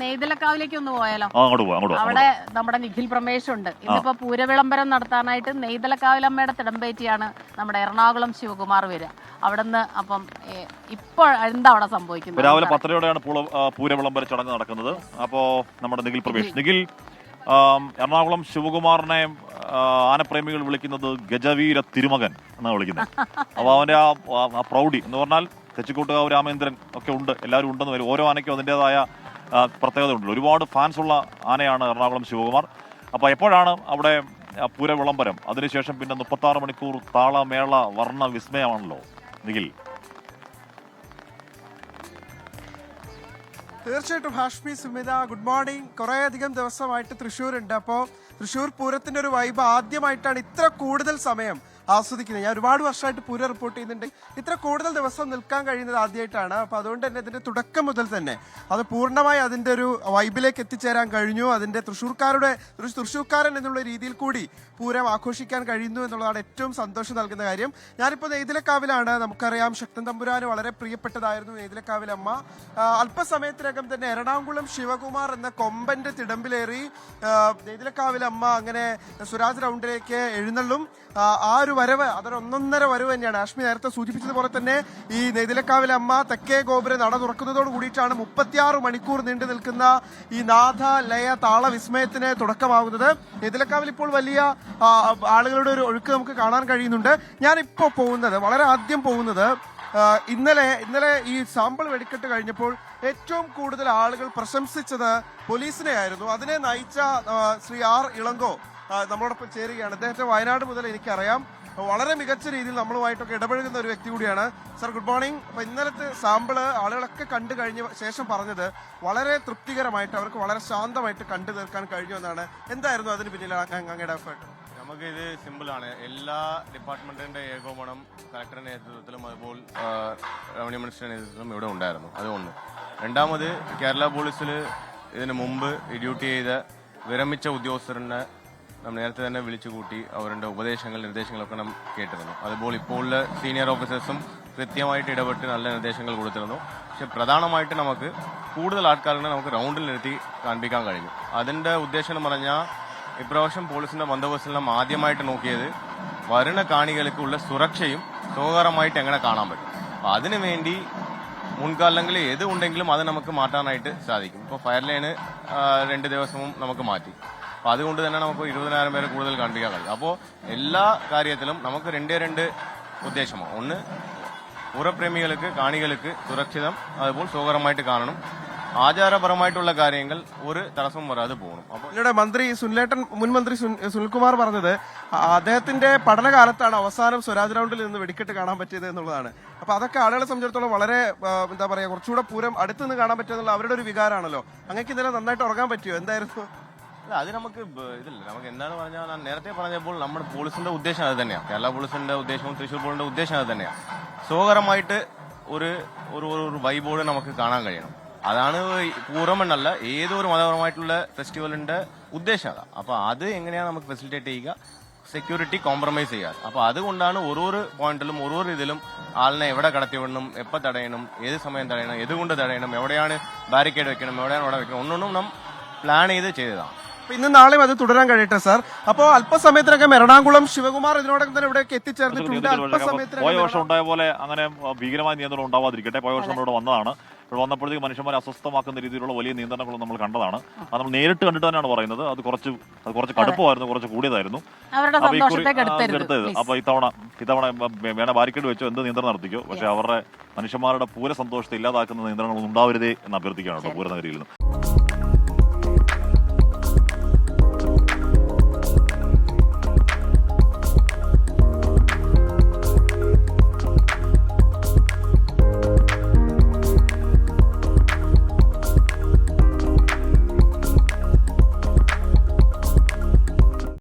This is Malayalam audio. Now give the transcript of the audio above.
നെയ്തലക്കാവിലേക്ക് ഒന്ന് പോയാലോ? അങ്ങോട്ട് പോവാം. അവിടെ നമ്മുടെ നിഖിൽ പ്രമേശ് ഉണ്ട്. ഇന്നിപ്പോ പൂരവിളംബരം നടത്താനായിട്ട് നെയ്തലക്കാവിലമ്മയുടെ തിടമ്പേറ്റിയാണ് നമ്മുടെ എറണാകുളം ശിവകുമാർ വരിക. അവിടുന്ന് അപ്പം ഇപ്പോൾ എന്താ അവിടെ സംഭവിക്കുന്നത്? രാവിലെ 10:30യോടെയാണ് പൂരവിളംബര ചടങ്ങ് നടക്കുന്നത്. അപ്പോ നമ്മുടെ നിഖിൽ പ്രമേശ്, നിഖിൽ, എറണാകുളം ശിവകുമാറിനെ ആനപ്രേമികൾ വിളിക്കുന്നത് ഗജവീര തിരുമകൻ എന്നാണ് വിളിക്കുന്നത്. അപ്പോൾ അവന്റെ ആ പ്രൗഢി എന്ന് പറഞ്ഞാൽ തെച്ചിക്കോട്ടുകാവ് രാമേന്ദ്രൻ ഒക്കെ ഉണ്ട്, എല്ലാവരും ഉണ്ടെന്ന് വരും. ഓരോ ആനയ്ക്കും അതിൻ്റെതായ പ്രത്യേകത ഉണ്ടല്ലോ. ഒരുപാട് ഫാൻസ് ഉള്ള ആനയാണ് എറണാകുളം ശിവകുമാർ. അപ്പോൾ എപ്പോഴാണ് അവിടെ പൂര വിളംബരം? അതിനുശേഷം പിന്നെ 36 മണിക്കൂർ താളമേള വർണ്ണ വിസ്മയമാണല്ലോ നിഖിൽ. തീർച്ചയായിട്ടും ഹാഷ്മി, സുമിത, ഗുഡ് മോർണിംഗ്. കുറേയധികം ദിവസമായിട്ട് തൃശ്ശൂരുണ്ട്. അപ്പോൾ തൃശ്ശൂർ പൂരത്തിന്റെ ഒരു വൈബ് ആദ്യമായിട്ടാണ് ഇത്ര കൂടുതൽ സമയം ആസ്വദിക്കുന്നത്. ഞാൻ ഒരുപാട് വർഷമായിട്ട് പൂരം റിപ്പോർട്ട് ചെയ്യുന്നുണ്ട്. ഇത്ര കൂടുതൽ ദിവസം നിൽക്കാൻ കഴിയുന്നത് ആദ്യമായിട്ടാണ്. അപ്പോൾ അതുകൊണ്ട് തന്നെ ഇതിന്റെ തുടക്കം മുതൽ തന്നെ അത് പൂർണ്ണമായി അതിന്റെ ഒരു വൈബിലേക്ക് എത്തിച്ചേരാൻ കഴിഞ്ഞു. അതിന്റെ തൃശ്ശൂർക്കാരൻ എന്നുള്ള രീതിയിൽ കൂടി പൂരം ആഘോഷിക്കാൻ കഴിയുന്നു എന്നുള്ളതാണ് ഏറ്റവും സന്തോഷം നൽകുന്ന കാര്യം. ഞാനിപ്പോൾ നെയ്തലക്കാവിലാണ്. നമുക്കറിയാം, ശക്തൻ തമ്പുരാന് വളരെ പ്രിയപ്പെട്ടതായിരുന്നു നെയ്തലക്കാവിലമ്മ. അല്പസമയത്തിനകം തന്നെ എറണാകുളം ശിവകുമാർ എന്ന കൊമ്പന്റെ തിടമ്പിലേറി നെയ്തലക്കാവിലമ്മ അങ്ങനെ സ്വരാജ് റൗണ്ടിലേക്ക് എഴുന്നള്ളും. ആ ഒരു വരവ് അതൊരു ഒന്നൊന്നര വരവ് തന്നെയാണ്. ആഷ്മി നേരത്തെ സൂചിപ്പിച്ചതുപോലെ തന്നെ ഈ നെയ്തലക്കാവിലെ അമ്മ തെക്കേ ഗോപുര നട തുറക്കുന്നതോട് കൂടിയിട്ടാണ് 36 മണിക്കൂർ നീണ്ടു നിൽക്കുന്ന ഈ നാഥ ലയ താള വിസ്മയത്തിന് തുടക്കമാകുന്നത്. നെയ്തലക്കാവിൽ ഇപ്പോൾ വലിയ ആളുകളുടെ ഒരു ഒഴുക്ക് നമുക്ക് കാണാൻ കഴിയുന്നുണ്ട്. ഞാനിപ്പോൾ പോകുന്നത്, വളരെ ആദ്യം പോകുന്നത്, ഇന്നലെ ഈ സാമ്പിൾ വെടിക്കെട്ട് കഴിഞ്ഞപ്പോൾ ഏറ്റവും കൂടുതൽ ആളുകൾ പ്രശംസിച്ചത് പോലീസിനെ ആയിരുന്നു. അതിനെ നയിച്ച ശ്രീ ആർ ഇളങ്കോ നമ്മളോടൊപ്പം ചേരുകയാണ്. അദ്ദേഹത്തെ വയനാട് മുതൽ എനിക്കറിയാം. വളരെ മികച്ച രീതിയിൽ നമ്മളുമായിട്ടൊക്കെ ഇടപഴകുന്ന ഒരു വ്യക്തി കൂടിയാണ്. Sir, good morning. അപ്പൊ ഇന്നലത്തെ സാമ്പിള് ആളുകളൊക്കെ കണ്ടു കഴിഞ്ഞ ശേഷം പറഞ്ഞത് വളരെ തൃപ്തികരമായിട്ട്, അവർക്ക് വളരെ ശാന്തമായിട്ട് കണ്ടു തീർക്കാൻ കഴിഞ്ഞു എന്നാണ്. എന്തായിരുന്നു അതിന് പിന്നിൽ അങ്ങയുടെ എഫേർട്ട്? നമുക്കിത് സിമ്പിളാണ്. എല്ലാ ഡിപ്പാർട്ട്മെന്റിന്റെ ഏകോപനം കളക്ടറിന്റെ നേതൃത്വത്തിലും അതുപോലെ റവന്യൂ മിനിസ്റ്ററുടെ നേതൃത്വത്തിലും ഇവിടെ ഉണ്ടായിരുന്നു. അതുകൊണ്ട് രണ്ടാമത് കേരള പോലീസിൽ ഇതിനു മുമ്പ് ഡ്യൂട്ടി ചെയ്ത വിരമിച്ച ഉദ്യോഗസ്ഥരുടെ നേരത്തെ തന്നെ വിളിച്ചു കൂട്ടി അവരുടെ ഉപദേശങ്ങൾ നിർദ്ദേശങ്ങളൊക്കെ നാം കേട്ടിരുന്നു. അതുപോലെ ഇപ്പോൾ ഉള്ള സീനിയർ ഓഫീസേഴ്സും കൃത്യമായിട്ട് ഇടപെട്ട് നല്ല നിർദ്ദേശങ്ങൾ കൊടുത്തിരുന്നു. പക്ഷെ പ്രധാനമായിട്ട് നമുക്ക് കൂടുതൽ ആൾക്കാരെ നമുക്ക് റൗണ്ടിൽ നിർത്തി കാണിപ്പിക്കാൻ കഴിഞ്ഞു. അതിന്റെ ഉദ്ദേശം എന്ന് പറഞ്ഞാൽ ഇപ്രാവശ്യം പോലീസിന്റെ ബന്ദോബസ്തെല്ലാം ആദ്യമായിട്ട് നോക്കിയത് വരുന്ന കാണികൾക്കുള്ള സുരക്ഷയും സുഖകരമായിട്ട് എങ്ങനെ കാണാൻ പറ്റും. അപ്പം അതിനുവേണ്ടി മുൻകാലങ്ങളിൽ ഏത് ഉണ്ടെങ്കിലും അത് നമുക്ക് മാറ്റാനായിട്ട് സാധിക്കും. ഇപ്പോൾ ഫയർ ലൈന് 2 ദിവസവും നമുക്ക് മാറ്റി. അപ്പോൾ അതുകൊണ്ട് തന്നെ നമുക്ക് 20,000 പേരെ കൂടുതൽ കാണിക്കാൻ കഴിയും. അപ്പോൾ എല്ലാ കാര്യത്തിലും നമുക്ക് രണ്ട് ഉദ്ദേശമാണ്. ഒന്ന്, പൂരപ്രേമികൾക്ക് കാണികൾക്ക് സുരക്ഷിതം അതുപോലെ സുഖകരമായിട്ട് കാണണം. ആചാരപരമായിട്ടുള്ള കാര്യങ്ങൾ ഒരു തടസ്സം വരാതെ പോകണം. അപ്പോൾ ഇവിടെ മന്ത്രി മുൻ മന്ത്രി സുനിൽകുമാർ പറഞ്ഞത് അദ്ദേഹത്തിന്റെ പഠനകാലത്താണ് അവസാനം സ്വരാജ് റൗണ്ടിൽ നിന്ന് വെടിക്കെട്ട് കാണാൻ പറ്റിയത് എന്നുള്ളതാണ്. അപ്പൊ അതൊക്കെ ആളുകളെ സംബന്ധിച്ചിടത്തോളം വളരെ എന്താ പറയാ, കുറച്ചുകൂടെ പൂരം അടുത്തുനിന്ന് കാണാൻ പറ്റുക അവരുടെ ഒരു വികാരമാണല്ലോ. അങ്ങനെ ഇന്നലെ നന്നായിട്ട് ഉറങ്ങാൻ പറ്റിയോ? എന്തായിരുന്നു അത്? നമുക്ക് ഇതില്ല. നമുക്ക് എന്താന്ന് പറഞ്ഞാൽ, ഞാൻ നേരത്തെ പറഞ്ഞപ്പോൾ നമ്മുടെ പോലീസിന്റെ ഉദ്ദേശം അത് തന്നെയാണ്. കേരള പോലീസിന്റെ ഉദ്ദേശവും തൃശ്ശൂർ പോലീസിന്റെ ഉദ്ദേശം അത് തന്നെയാണ്. സുഖകരമായിട്ട് ഒരു വൈബോർഡ് നമുക്ക് കാണാൻ കഴിയണം. അതാണ് പൂരമെന്നല്ല, ഏതൊരു മതപരമായിട്ടുള്ള ഫെസ്റ്റിവലിന്റെ ഉദ്ദേശം അതാണ്. അപ്പൊ അത് എങ്ങനെയാണ് നമുക്ക് ഫെസിലിറ്റേറ്റ് ചെയ്യുക, സെക്യൂരിറ്റി കോംപ്രമൈസ് ചെയ്യുക. അപ്പൊ അതുകൊണ്ടാണ് ഓരോ പോയിന്റിലും ഓരോ ഇതിലും ആളിനെ എവിടെ കടത്തിവിടണം, എപ്പോൾ തടയണം, ഏത് സമയം തടയണം, ഏതുകൊണ്ട് തടയണം, എവിടെയാണ് ബാരിക്കേഡ് വെക്കണം, എവിടെയാണ് അവിടെ വെക്കണം, ഒന്നൊന്നും നാം പ്ലാൻ ചെയ്തതാണ്. ഇന്ന് നാളെയും അത് തുടരാൻ കഴിയട്ടെ സാർ. അപ്പോൾ അല്പസമയത്തിനകം എറണാകുളം ശിവകുമാർ ഇതിനോടൊപ്പം തന്നെ ഇവിടേക്ക് എത്തിച്ചേർന്നിട്ടുണ്ട്. പോയ വർഷം ഉണ്ടായ പോലെ അങ്ങനെ ഭീകരമായ നിയന്ത്രണം ഉണ്ടാവാതിരിക്കട്ടെ. പോയ വർഷം നമ്മളിവിടെ വന്നതാണ്. ഇവിടെ വന്നപ്പോഴത്തേക്ക് മനുഷ്യന്മാരെ അസ്വസ്ഥമാക്കുന്ന രീതിയിലുള്ള വലിയ നിയന്ത്രണങ്ങളും നമ്മൾ കണ്ടതാണ്. അത് നമ്മൾ നേരിട്ട് കണ്ടിട്ട് തന്നെയാണ് പറയുന്നത്. അത് കുറച്ച് കടുപ്പമായിരുന്നു, കുറച്ച് കൂടിയതായിരുന്നു. അപ്പൊ ഇത്തവണ വേണ ബാരിക്കേഡ് വെച്ചോ, എന്ത് നിയന്ത്രണം നടത്തിക്കോ, പക്ഷെ അവരുടെ മനുഷ്യന്മാരുടെ പൂര സന്തോഷത്തെ ഇല്ലാതാക്കുന്ന നിയന്ത്രണങ്ങളൊന്നും ഉണ്ടാവരുതേ എന്ന് അഭ്യർത്ഥിക്കുകയാണ് പൂരനഗരിയിൽ നിന്ന്.